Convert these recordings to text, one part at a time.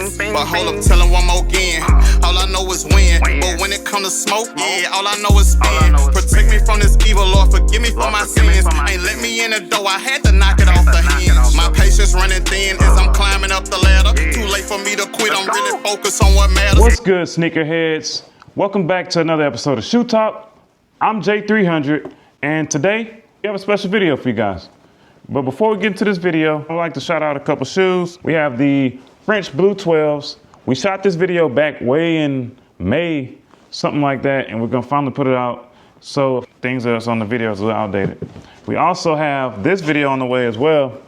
hits. But hold up, tell him one more again. All I know is win. But when it come to smoke, yeah, all I know is spin. Protect me from this evil, Lord, forgive me for my sins. Ain't let me in the door, I had to knock it off the hinge. My patience running thin as I'm climbing up the ladder. Too late for me to quit, I'm really focused on what matters. What's good, sneakerheads? Welcome back to another episode of Shoe Talk. I'm J300, and today we have a special video for you guys. But before we get into this video, I'd like to shout out a couple shoes. We have the French Blue 12s. We shot this video back way in May, something like that, and we're gonna finally put it out. So things that's on the video is a little outdated. We also have this video on the way as well.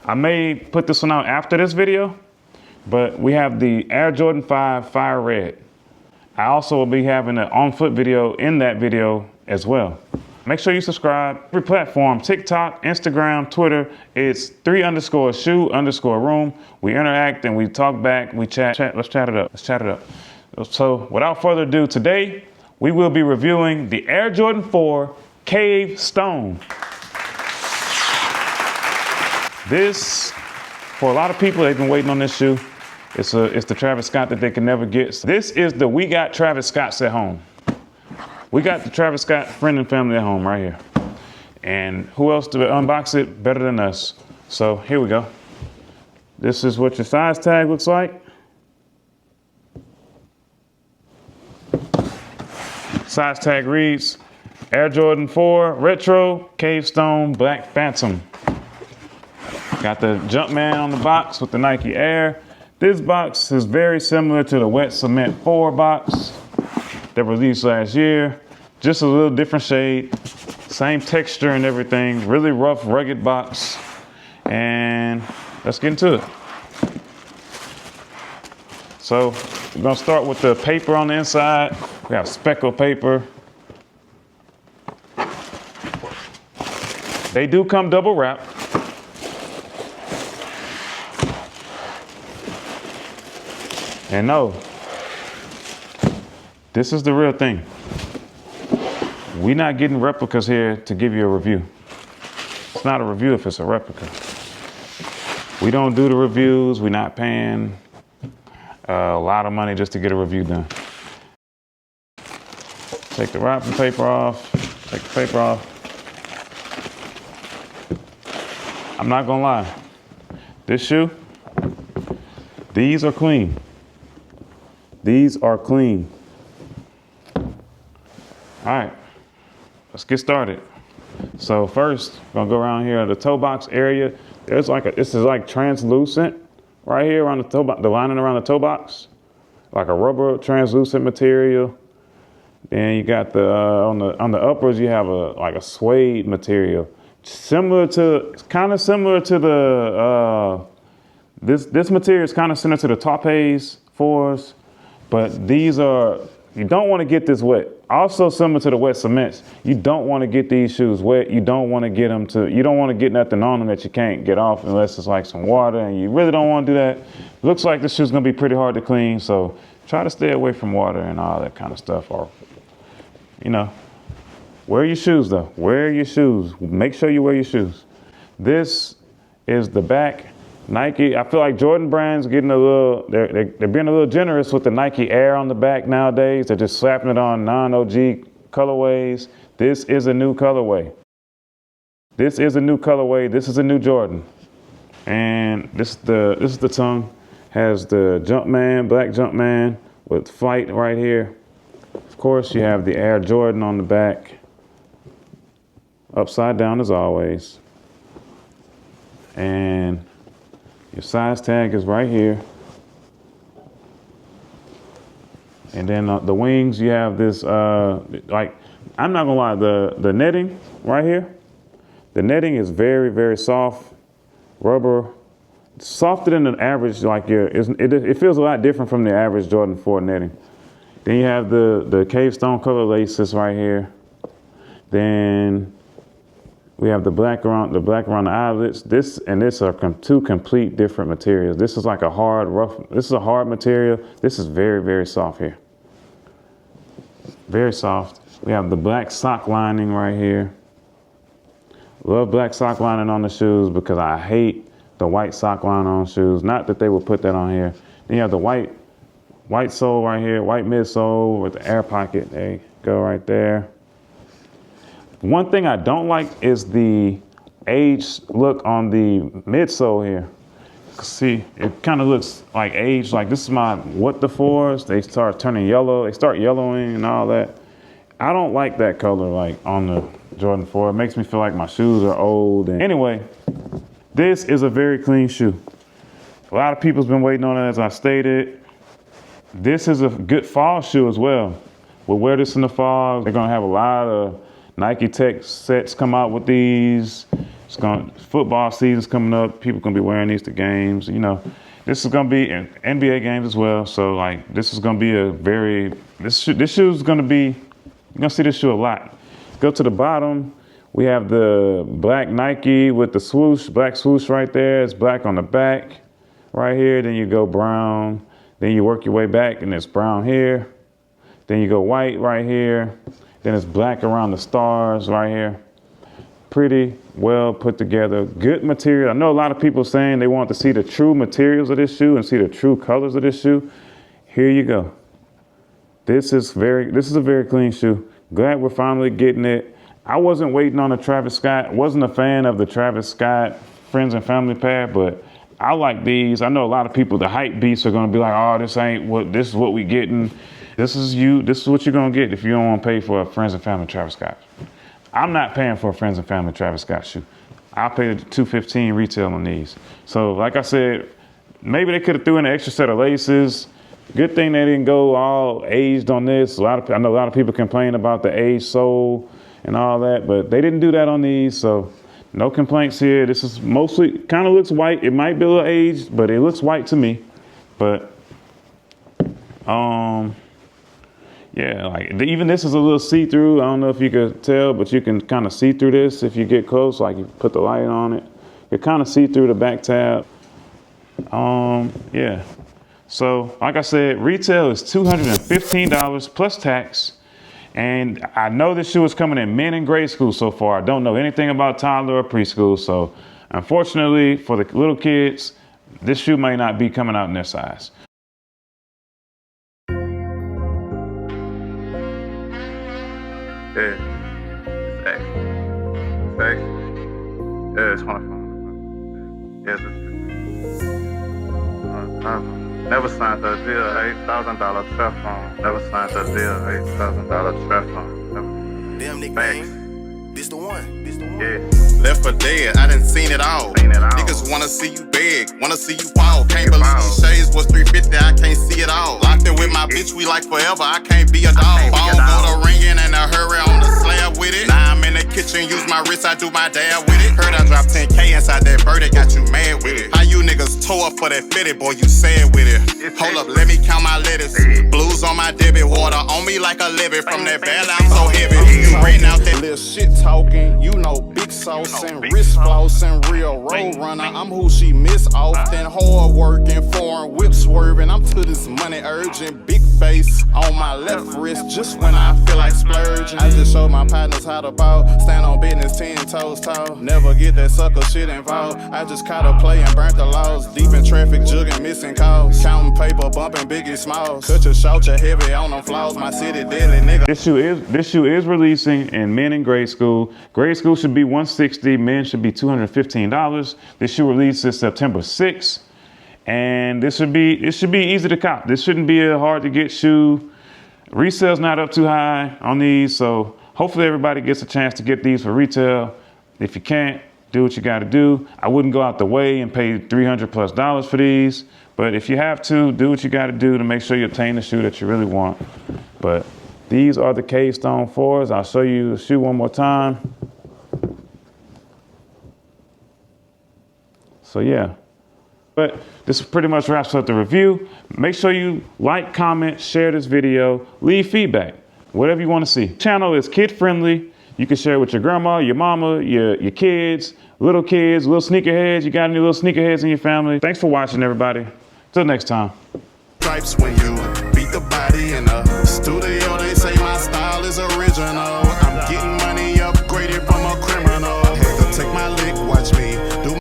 I may put this one out after this video, but we have the Air Jordan 5 Fire Red. I also will be having an on-foot video in that video as well. Make sure you subscribe. Every platform, TikTok, Instagram, Twitter, it's 3_shoe_room. We interact and we talk back, we chat. Let's chat it up. So without further ado, today we will be reviewing the Air Jordan 4 Cave Stone. This, for a lot of people, they've been waiting on this shoe. It's the Travis Scott that they can never get. This is the We Got Travis Scotts at Home. We got the Travis Scott friend and family at home right here. And who else to unbox it better than us? So here we go. This is what your size tag looks like. Size tag reads, Air Jordan 4 Retro Cave Stone Black Phantom. Got the Jumpman on the box with the Nike Air. This box is very similar to the Wet Cement 4 box that released last year. Just a little different shade, same texture and everything. Really rough, rugged box. And let's get into it. So we're gonna start with the paper on the inside. We have speckle paper. They do come double wrapped. And no, this is the real thing. We're not getting replicas here to give you a review. It's not a review if it's a replica. We don't do the reviews. We're not paying a lot of money just to get a review done. Take the wrapping paper off. Take the paper off. I'm not gonna lie. This shoe, these are clean. These are clean. All right, let's get started. So first, I'm gonna go around here, the toe box area. There's this is like translucent right here around the toe box, the lining around the toe box, like a rubber translucent material. Then you got the on the uppers, you have like a suede material, kind of similar to the this material is kind of similar to the Taupe's 4s. But these you don't want to get this wet. Also similar to the Wet Cements, you don't want to get these shoes wet. You don't want to get you don't want to get nothing on them that you can't get off unless it's like some water, and you really don't want to do that. Looks like this shoe's gonna be pretty hard to clean, so try to stay away from water and all that kind of stuff. Or, wear your shoes though. Wear your shoes. Make sure you wear your shoes. This is the back. Nike, I feel like Jordan brand's getting they're being a little generous with the Nike Air on the back nowadays. They're just slapping it on non-OG colorways. This is a new colorway. This is a new colorway. This is a new Jordan. And this is the tongue. Has the Jumpman, black Jumpman with Flight right here. Of course, you have the Air Jordan on the back. Upside down as always. And your size tag is right here. And then the wings, you have this, I'm not gonna lie, the netting right here, the netting is very, very soft, rubber, softer than the average, it feels a lot different from the average Jordan 4 netting. Then you have the Cave Stone color laces right here. Then we have the black around the eyelets. This and this are two complete different materials. This is like a hard, this is a hard material. This is very, very soft here. Very soft. We have the black sock lining right here. Love black sock lining on the shoes because I hate the white sock line on shoes. Not that they would put that on here. Then you have the white sole right here, white midsole with the air pocket. There you go right there. One thing I don't like is the aged look on the midsole here. See, it kind of looks like aged. Like this is my what the fours. They start turning yellow. They start yellowing and all that. I don't like that color like on the Jordan 4. It makes me feel like my shoes are old. And anyway, this is a very clean shoe. A lot of people's been waiting on it, as I stated. This is a good fall shoe as well. We'll wear this in the fall. They're gonna have a lot of Nike Tech sets come out with these. Football season's coming up. People gonna be wearing these to games. You know, this is gonna be in NBA games as well. So like, this is gonna be this shoe is gonna be, you're gonna see this shoe a lot. Go to the bottom. We have the black Nike with the swoosh, black swoosh right there. It's black on the back right here. Then you go brown. Then you work your way back and it's brown here. Then you go white right here. Then it's black around the stars right here. Pretty well put together, good material. I know a lot of people saying they want to see the true materials of this shoe and see the true colors of this shoe. Here you go. This is a very clean shoe. Glad we're finally getting it. I wasn't waiting on a Travis Scott. Wasn't a fan of the Travis Scott Friends and Family pair, but I like these. I know a lot of people, the hype beasts, are gonna be like, oh, this is what we getting. This is what you're gonna get if you don't want to pay for a Friends and Family Travis Scott. I'm not paying for a Friends and Family Travis Scott shoe. I'll pay the $215 retail on these. So like I said, maybe they could have threw in an extra set of laces. Good thing they didn't go all aged on this. I know a lot of people complain about the aged sole and all that, but they didn't do that on these. So no complaints here. This is mostly, kind of looks white. It might be a little aged, but it looks white to me. But yeah, like even this is a little see-through. I don't know if you could tell, but you can kind of see through this if you get close, like you put the light on it. You kind of see through the back tab. Yeah. So like I said, retail is $215 plus tax. And I know this shoe is coming in men in grade school so far. I don't know anything about toddler or preschool. So unfortunately for the little kids, this shoe may not be coming out in their size. Yeah, it's X. It's X. Yeah, it's 25. Yes, it's never signed a deal, $8,000 trap phone. Never signed a deal, $8,000 trap phone. Damn, nigga, this the one. This the one. Yeah, left for dead, I done seen it all. Niggas wanna see you big, wanna see you fall. Can't believe these shades was 350, I can't see it all. Locked in with my bitch, we like forever, I can't be a dog. Phone go to ringing and a hurry on the slab with it. Now I'm in the kitchen, use my wrist, I do my dad with it. Heard I dropped 10K inside that bird, it got you mad with it. How you niggas tore up for that fitted, boy, you sad with it. Hold up, let me count my letters. Blues on my debit, water on me like a levy. From that bell, I'm so heavy. You ran out that little shit talking, you know, big sauce and wrist floss and real road runner. I'm who she miss often, hard working, foreign whip swerving. I'm to this money urgent, big face on my left wrist. Just when I feel like splurging, I just show my partners how to ball. Stand on business 10 toes tall. Never get that sucker shit involved. I just caught a play and burnt the laws. Deep in traffic, jugging missing calls. Counting paper, bumping Biggie Smalls. Cut your short, you heavy on them flaws. My city deadly nigga. This shoe is releasing in men in grade school. Grade school should be $160, men should be $215. This shoe releases September 6th. And it should be easy to cop. This shouldn't be a hard to get shoe. Resale's not up too high on these, so hopefully everybody gets a chance to get these for retail. If you can't, do what you gotta do. I wouldn't go out the way and pay $300+ for these, but if you have to, do what you gotta do to make sure you obtain the shoe that you really want. But these are the K-Stone 4s. I'll show you the shoe one more time. So yeah. But this pretty much wraps up the review. Make sure you like, comment, share this video, leave feedback, whatever you want to see. Channel is kid friendly. You can share it with your grandma, your mama, your kids, little sneakerheads. You got any little sneakerheads in your family? Thanks for watching, everybody. Till next time. Stripes when you beat the body in a